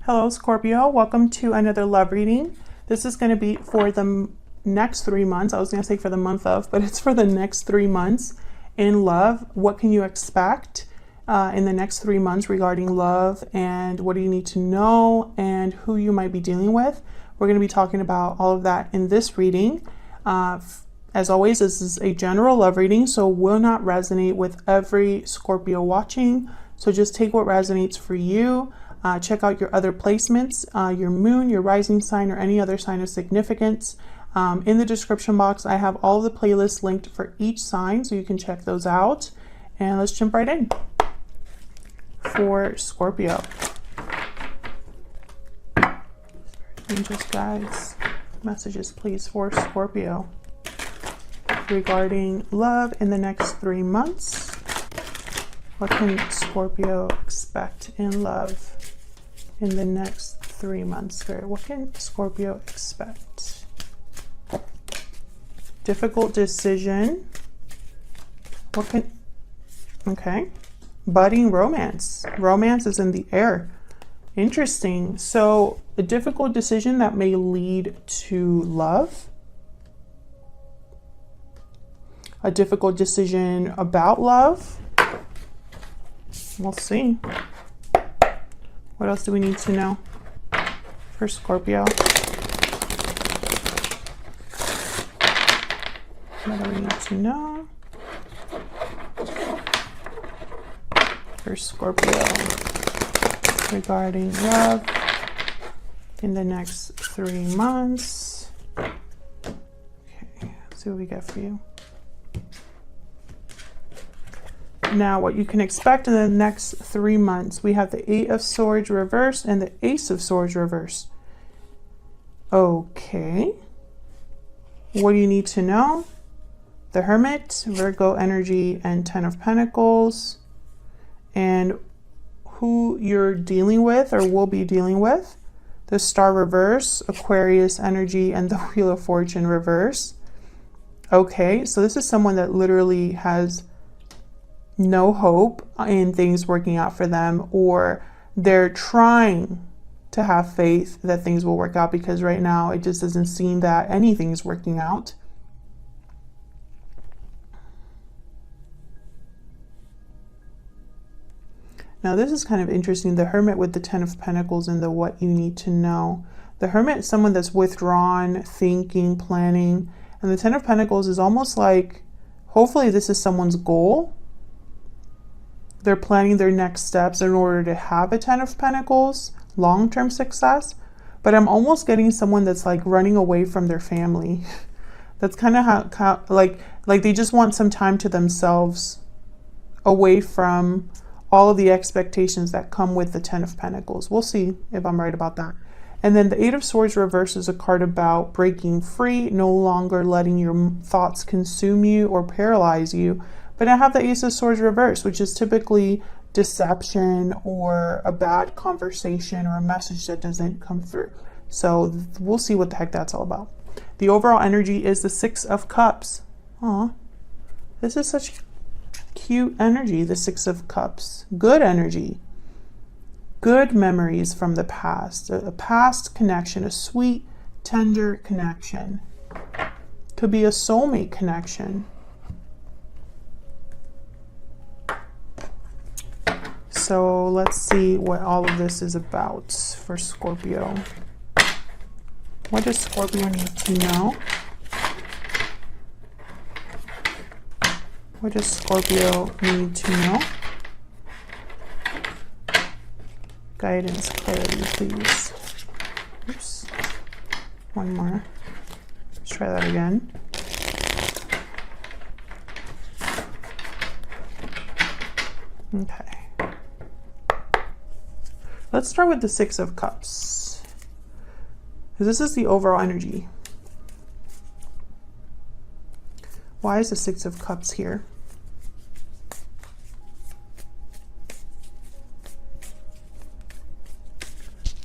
Hello Scorpio, welcome to another love reading. This is going to be for the next 3 months. I was going to say for the month of, but it's for the next 3 months in love. What can you expect in the next 3 months regarding love, and what do you need to know, and who you might be dealing with? We're going to be talking about all of that in this reading. As always, this is a general love reading, so will not resonate with every Scorpio watching. So just take what resonates for you. Check out your other placements, your moon, your rising sign, or any other sign of significance. In the description box, I have all the playlists linked for each sign, so you can check those out. And let's jump right in. For Scorpio. Angels, guides, messages, please, for Scorpio. Regarding love in the next 3 months. What can Scorpio expect in love in the next 3 months? Spirit, what can Scorpio expect? Difficult decision. What can... Okay. Budding romance. Romance is in the air. Interesting. So a difficult decision that may lead to love. A difficult decision about love. We'll see. What else do we need to know for Scorpio? What do we need to know for Scorpio regarding love in the next 3 months? Okay, let's see what we get for you. Now, what you can expect in the next 3 months, we have the 8 of Swords reversed and the Ace of Swords reversed. Okay. What do you need to know? The Hermit, Virgo energy, and 10 of Pentacles. And who you're dealing with or will be dealing with. The Star reverse, Aquarius energy, and the Wheel of Fortune reverse. Okay, so this is someone that literally has no hope in things working out for them, or they're trying to have faith that things will work out, because right now it just doesn't seem that anything's working out. Now this is kind of interesting, the Hermit with the 10 of Pentacles and the what you need to know. The Hermit is someone that's withdrawn, thinking, planning, and the 10 of Pentacles is almost like, hopefully this is someone's goal. They're planning their next steps in order to have a 10 of Pentacles, long-term success. But I'm almost getting someone that's like running away from their family. That's kind of how like they just want some time to themselves, away from all of the expectations that come with the 10 of Pentacles. We'll see if I'm right about that. And then the 8 of Swords reverse is a card about breaking free, no longer letting your thoughts consume you or paralyze you. But I have the Ace of Swords reverse, which is typically deception or a bad conversation or a message that doesn't come through. So we'll see what the heck that's all about. The overall energy is the 6 of Cups. Aw, this is such cute energy, the 6 of Cups. Good energy. Good memories from the past. A past connection, a sweet, tender connection. Could be a soulmate connection. So let's see what all of this is about for Scorpio. What does Scorpio need to know? What does Scorpio need to know? Guidance, clarity, please. Oops. One more. Let's try that again. Okay. Let's start with the 6 of Cups. This is the overall energy. Why is the 6 of Cups here?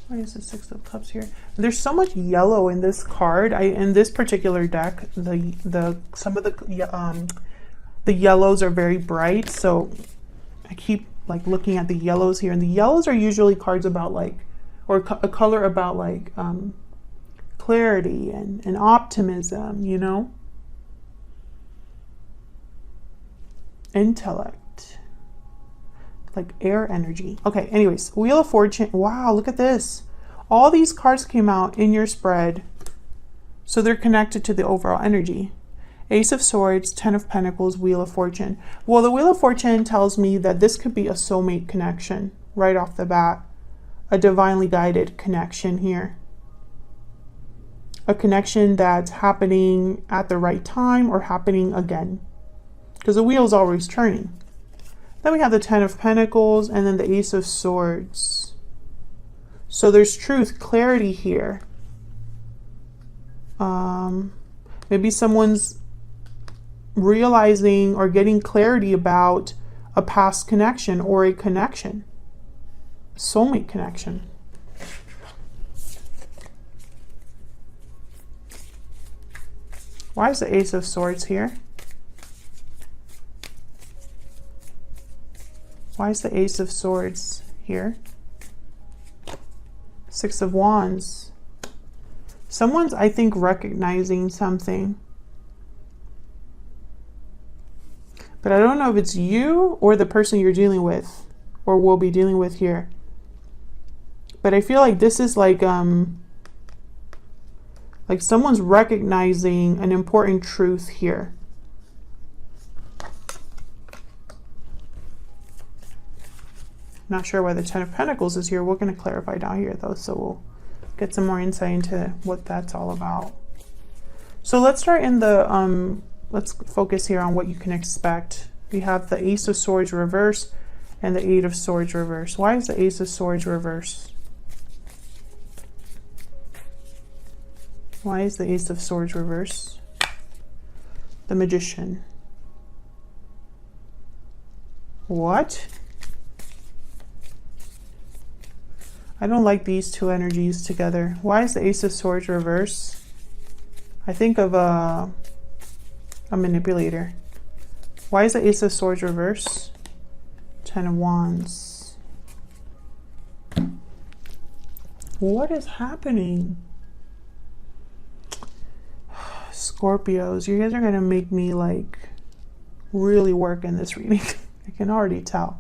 Why is the 6 of Cups here? There's so much yellow in this card. In this particular deck, some of the yellows are very bright, so I keep like looking at the yellows here, and the yellows are usually cards about like or a color about like clarity and optimism, you know, intellect, like air energy. Okay, anyways, Wheel of Fortune. Wow, look at this. All these cards came out in your spread, so they're connected to the overall energy. Ace of Swords, Ten of Pentacles, Wheel of Fortune. Well, the Wheel of Fortune tells me that this could be a soulmate connection right off the bat. A divinely guided connection here. A connection that's happening at the right time or happening again. Because the wheel's always turning. Then we have the Ten of Pentacles and then the Ace of Swords. So there's truth, clarity here. Maybe someone's realizing or getting clarity about a past connection or a connection. Soulmate connection. Why is the Ace of Swords here? Why is the Ace of Swords here? Six of Wands. Someone's, I think, recognizing something. But I don't know if it's you or the person you're dealing with or will be dealing with here. But I feel like this is like someone's recognizing an important truth here. Not sure why the Ten of Pentacles is here. We're going to clarify down here though, so we'll get some more insight into what that's all about. So let's start in the let's focus here on what you can expect. We have the Ace of Swords reverse and the Eight of Swords reverse. Why is the Ace of Swords reverse? Why is the Ace of Swords reverse? The Magician. What? I don't like these two energies together. Why is the Ace of Swords reverse? I think of a manipulator. Why is the Ace of Swords reverse? Ten of Wands. What is happening? Scorpios, you guys are going to make me like really work in this reading. I can already tell.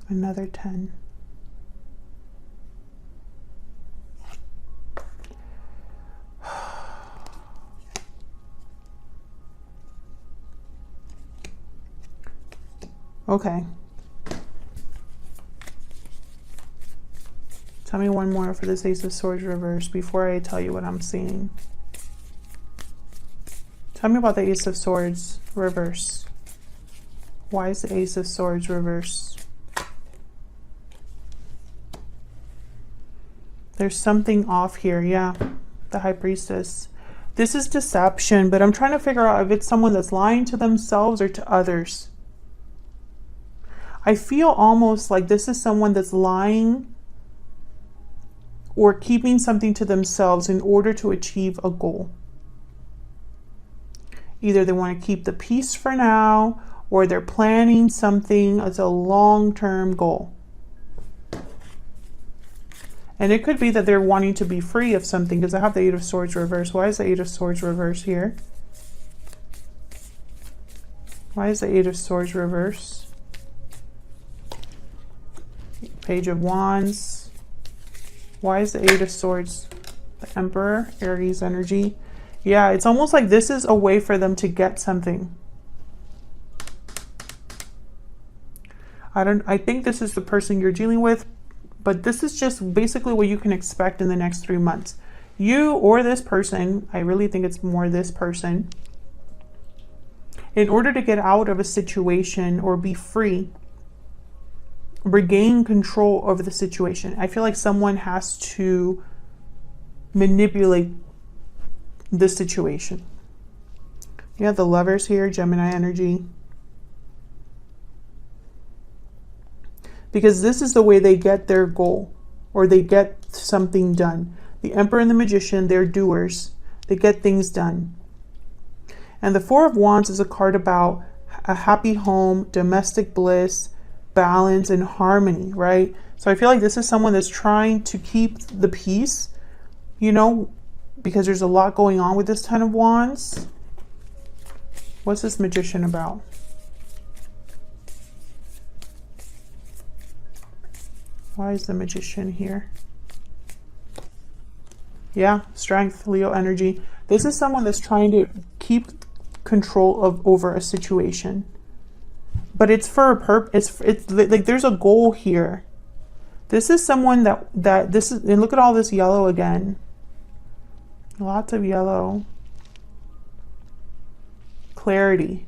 Another 10. Okay. Tell me one more for this Ace of Swords reverse before I tell you what I'm seeing. Tell me about the Ace of Swords reverse. Why is the Ace of Swords reverse? There's something off here. Yeah, the High Priestess. This is deception, but I'm trying to figure out if it's someone that's lying to themselves or to others. I feel almost like this is someone that's lying or keeping something to themselves in order to achieve a goal. Either they want to keep the peace for now, or they're planning something as a long-term goal. And it could be that they're wanting to be free of something, because I have the Eight of Swords reverse. Why is the Eight of Swords reverse here? Why is the Eight of Swords reverse? Page of Wands. Why is the Eight of Swords? The Emperor, Aries energy. Yeah, it's almost like this is a way for them to get something. I think this is the person you're dealing with, but this is just basically what you can expect in the next 3 months. You or this person, I really think it's more this person, in order to get out of a situation or be free, regain control over the situation. I feel like someone has to manipulate the situation. You have the Lovers here, Gemini energy. Because this is the way they get their goal, or they get something done. The Emperor and the Magician, they're doers. They get things done. And the Four of Wands is a card about a happy home, domestic bliss, balance, and harmony, right? So I feel like this is someone that's trying to keep the peace, you know, because there's a lot going on with this Ten of Wands. What's this Magician about? Why is the Magician here? Yeah, strength, Leo energy. This is someone that's trying to keep control over a situation. But it's for a purpose. It's like there's a goal here. This is someone that this is, and look at all this yellow again. Lots of yellow. Clarity.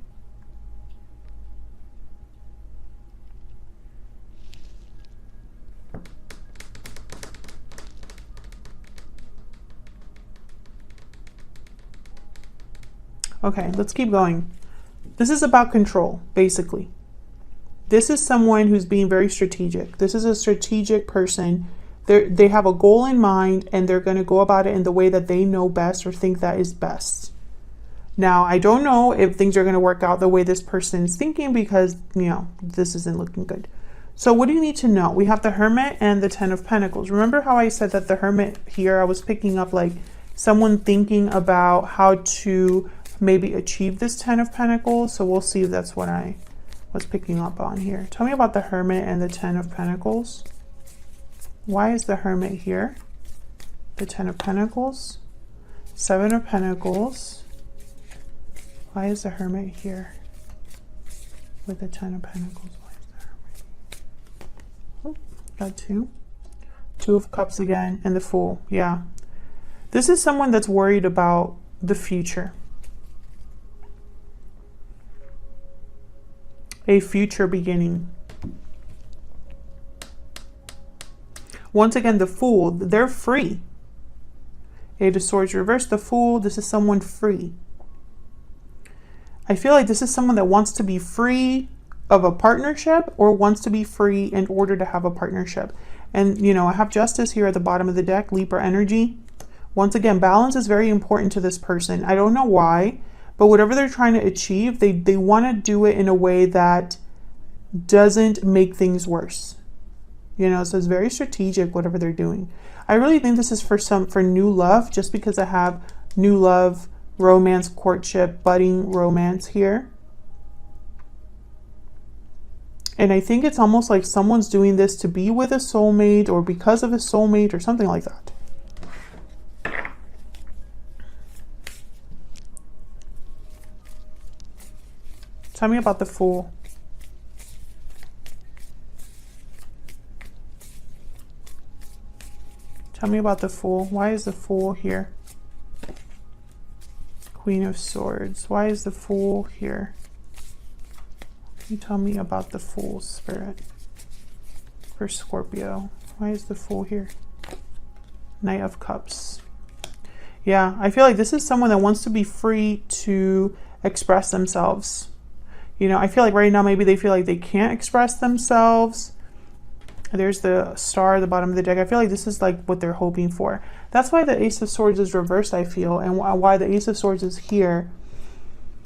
Okay, let's keep going. This is about control, basically. This is someone who's being very strategic. This is a strategic person. They have a goal in mind, and they're going to go about it in the way that they know best or think that is best. Now, I don't know if things are going to work out the way this person is thinking because, you know, this isn't looking good. So what do you need to know? We have the Hermit and the Ten of Pentacles. Remember how I said that the Hermit here, I was picking up like someone thinking about how to maybe achieve this Ten of Pentacles. So we'll see if that's what I was picking up on here. Tell me about the Hermit and the Ten of Pentacles. Why is the Hermit here? The Ten of Pentacles. Seven of Pentacles. Why is the Hermit here with the Ten of Pentacles? Why is the Hermit? Oh, got two. Two of Cups again, and the Fool. Yeah. This is someone that's worried about the future. A future beginning. Once again, the Fool, they're free. Eight of Swords reversed, the Fool, this is someone free. I feel like this is someone that wants to be free of a partnership or wants to be free in order to have a partnership. And, you know, I have Justice here at the bottom of the deck, Libra energy. Once again, balance is very important to this person. I don't know why, but whatever they're trying to achieve, they want to do it in a way that doesn't make things worse. You know, so it's very strategic, whatever they're doing. I really think this is for new love, just because I have new love, romance, courtship, budding romance here. And I think it's almost like someone's doing this to be with a soulmate or because of a soulmate or something like that. Tell me about the Fool. Tell me about the Fool. Why is the Fool here? Queen of Swords. Why is the Fool here? Can you tell me about the Fool, Spirit? For Scorpio. Why is the Fool here? Knight of Cups. Yeah, I feel like this is someone that wants to be free to express themselves. You know, I feel like right now maybe they feel like they can't express themselves. There's the Star at the bottom of the deck. I feel like this is like what they're hoping for. That's why the Ace of Swords is reversed, I feel, and why the Ace of Swords is here.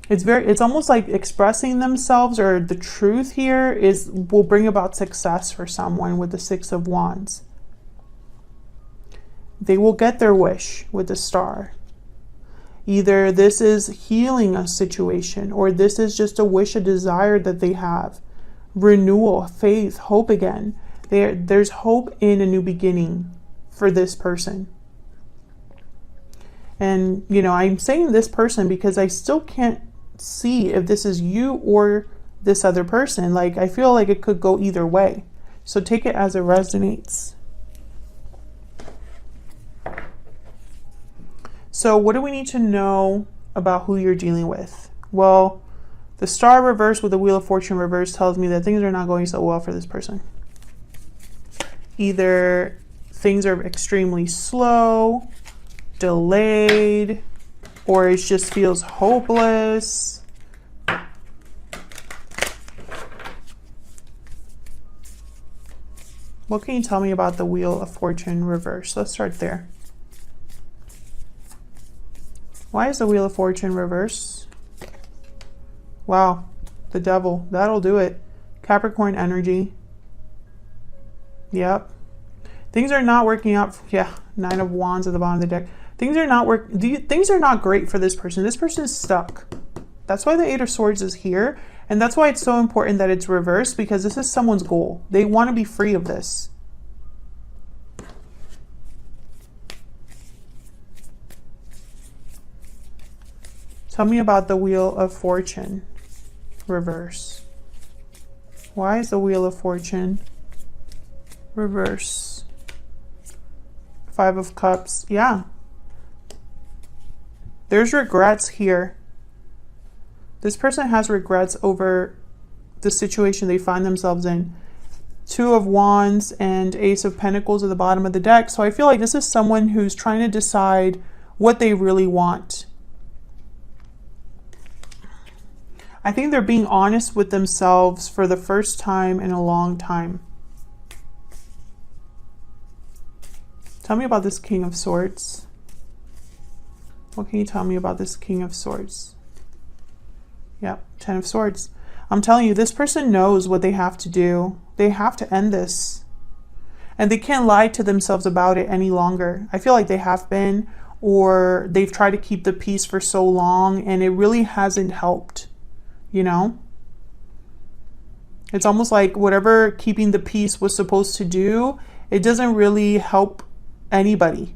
It's almost like expressing themselves, or the truth here will bring about success for someone with the Six of Wands. They will get their wish with the Star. Either this is healing a situation, or this is just a wish, a desire that they have. Renewal, faith, hope again. There's hope in a new beginning for this person. And, you know, I'm saying this person because I still can't see if this is you or this other person. Like, I feel like it could go either way. So take it as it resonates. So what do we need to know about who you're dealing with? Well, the Star reversed with the Wheel of Fortune reversed tells me that things are not going so well for this person. Either things are extremely slow, delayed, or it just feels hopeless. What can you tell me about the Wheel of Fortune reverse? Let's start there. Why is the Wheel of Fortune reverse? Wow. The Devil. That'll do it. Capricorn energy. Yep. Things are not working out. Yeah. 9 of Wands at the bottom of the deck. Things are not great for this person. This person is stuck. That's why the 8 of Swords is here. And that's why it's so important that it's reversed, because this is someone's goal. They want to be free of this. Tell me about the Wheel of Fortune. Reverse. Why is the Wheel of Fortune reverse? 5 of Cups. Yeah. There's regrets here. This person has regrets over the situation they find themselves in. 2 of Wands and Ace of Pentacles at the bottom of the deck. So I feel like this is someone who's trying to decide what they really want. I think they're being honest with themselves for the first time in a long time. Tell me about this King of Swords. What can you tell me about this King of Swords? Yep, 10 of Swords. I'm telling you, this person knows what they have to do. They have to end this. And they can't lie to themselves about it any longer. I feel like they have been, or they've tried to keep the peace for so long, and it really hasn't helped. You know, it's almost like whatever keeping the peace was supposed to do, it doesn't really help anybody.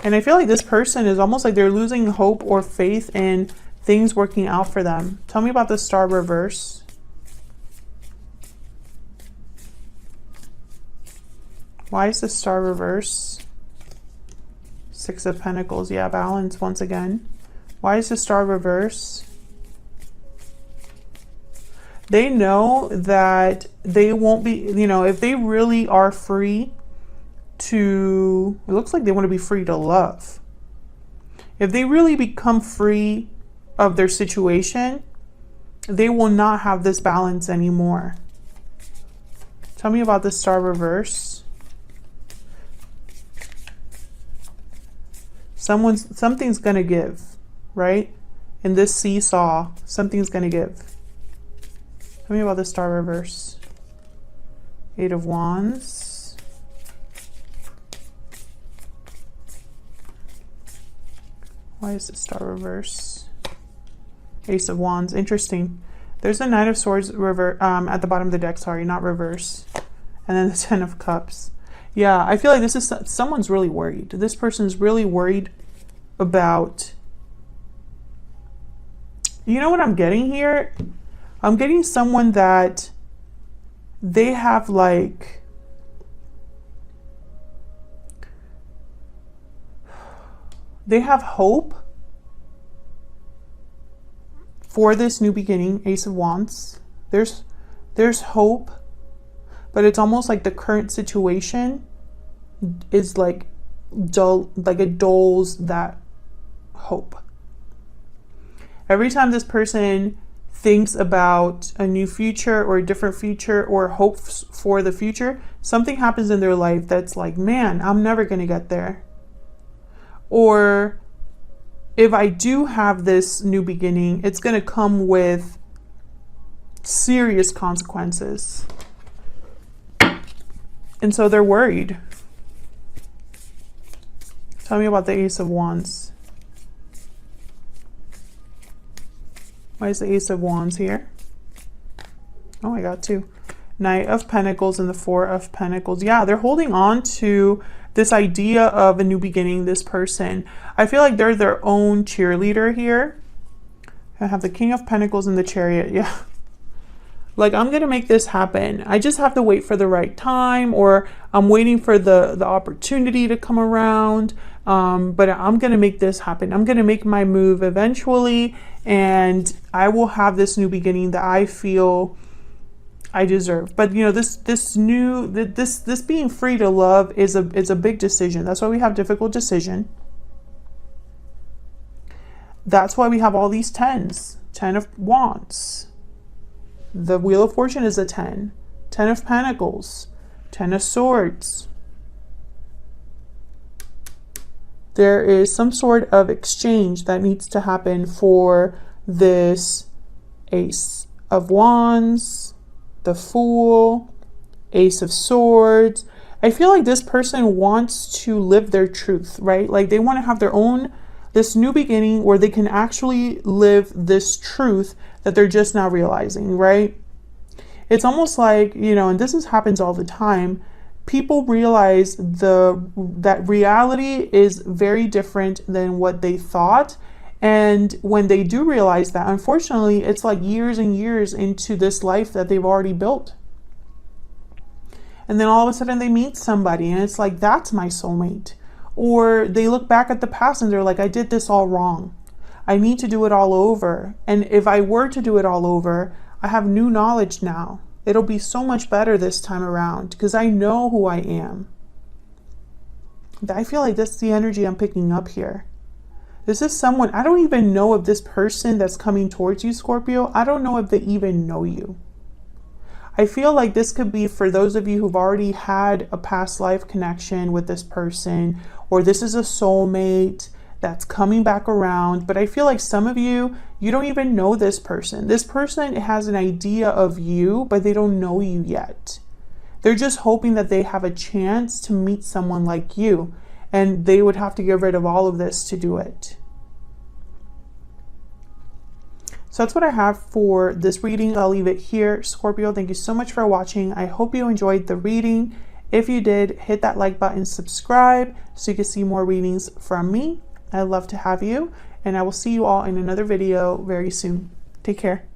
And I feel like this person is almost like they're losing hope or faith in things working out for them. Tell me about the Star reverse. Why is the Star reverse? 6 of Pentacles. Yeah, balance once again. Why is the Star reverse? They know that they won't be, you know, if they really are free to, it looks like they want to be free to love. If they really become free of their situation, they will not have this balance anymore. Tell me about the Star reverse. Something's gonna give, right? In this seesaw, something's gonna give. Tell me about the Star reverse. 8 of Wands. Why is the Star reverse? Ace of Wands. Interesting. There's a 9 of Swords at the bottom of the deck. Sorry, not reverse. And then the 10 of Cups. Yeah, I feel like this is someone's really worried. This person's really worried about, you know what I'm getting here? I'm getting someone that they have like, they have hope for this new beginning. Ace of Wands. There's hope. But it's almost like the current situation is like dull, like it dulls that hope. Every time this person thinks about a new future or a different future or hopes for the future, something happens in their life that's like, man, I'm never going to get there. Or if I do have this new beginning, it's going to come with serious consequences. And so they're worried. Tell me about the Ace of Wands. Why is the Ace of Wands here? Oh, I got 2. Knight of Pentacles and the 4 of Pentacles. Yeah, they're holding on to this idea of a new beginning, this person. I feel like they're their own cheerleader here. I have the King of Pentacles and the Chariot. Yeah. Like, I'm going to make this happen. I just have to wait for the right time, or I'm waiting for the opportunity to come around. But I'm going to make this happen. I'm going to make my move eventually, and I will have this new beginning that I feel I deserve. But, you know, this being free to love is a big decision. That's why we have difficult decision. That's why we have all these 10s. 10 of Wands. The Wheel of Fortune is a 10. 10 of Pentacles. 10 of Swords. There is some sort of exchange that needs to happen for this Ace of Wands, the Fool, Ace of Swords. I feel like this person wants to live their truth, right? Like they want to have their own, this new beginning where they can actually live this truth that they're just now realizing, right? It's almost like, you know, and happens all the time. People realize that reality is very different than what they thought. And when they do realize that, unfortunately, it's like years and years into this life that they've already built. And then all of a sudden they meet somebody and it's like, that's my soulmate. Or they look back at the past and they're like, I did this all wrong. I need to do it all over. And if I were to do it all over, I have new knowledge now. It'll be so much better this time around because I know who I am. I feel like that's the energy I'm picking up here. This is someone, I don't even know if this person that's coming towards you, Scorpio, I don't know if they even know you. I feel like this could be for those of you who've already had a past life connection with this person, or this is a soulmate that's coming back around. But I feel like some of you, you don't even know this person. This person has an idea of you, but they don't know you yet. They're just hoping that they have a chance to meet someone like you, and they would have to get rid of all of this to do it. So that's what I have for this reading. I'll leave it here. Scorpio, thank you so much for watching. I hope you enjoyed the reading. If you did, hit that like button, subscribe so you can see more readings from me. I'd love to have you, and I will see you all in another video very soon. Take care.